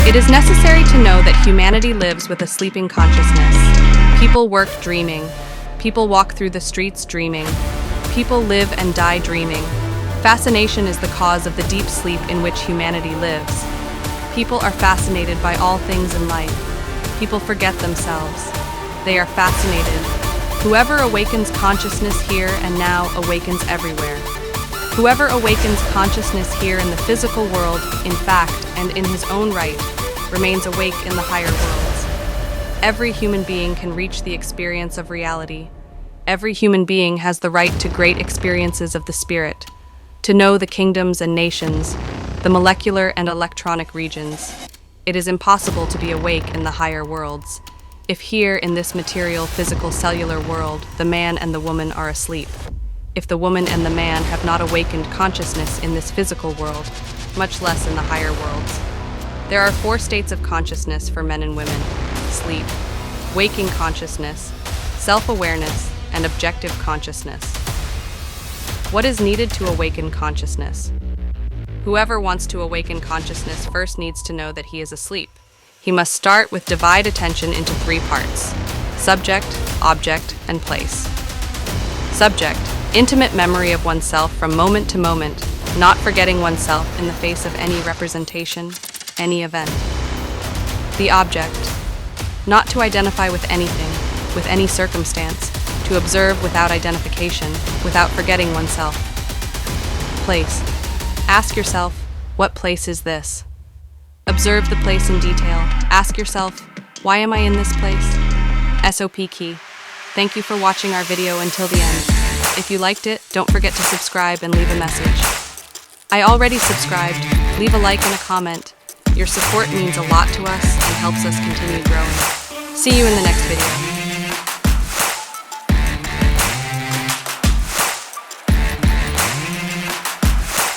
It is necessary to know that humanity lives with a sleeping consciousness. People work dreaming. People walk through the streets dreaming. People live and die dreaming. Fascination is the cause of the deep sleep in which humanity lives. People are fascinated by all things in life. People forget themselves. They are fascinated. Whoever awakens consciousness here and now awakens everywhere. Whoever awakens consciousness here in the physical world, in fact, and in his own right, remains awake in the higher worlds. Every human being can reach the experience of reality. Every human being has the right to great experiences of the spirit, to know the kingdoms and nations, the molecular and electronic regions. It is impossible to be awake in the higher worlds, if here in this material, physical, cellular world, the man and the woman are asleep. If the woman and the man have not awakened consciousness in this physical world, much less in the higher worlds. There are 4 states of consciousness for men and women: sleep, waking consciousness, self-awareness, and objective consciousness. What is needed to awaken consciousness? Whoever wants to awaken consciousness first needs to know that he is asleep. He must start with divide attention into 3 parts: subject, object, and place. Subject, intimate memory of oneself from moment to moment, not forgetting oneself in the face of any representation, any event. The object, not to identify with anything, with any circumstance, to observe without identification, without forgetting oneself. Place. Ask yourself, what place is this? Observe the place in detail. Ask yourself, why am I in this place? SOP key. Thank you for watching our video until the end. If you liked it, don't forget to subscribe and leave a message. I already subscribed. Leave a like and a comment. Your support means a lot to us and helps us continue growing. See you in the next video.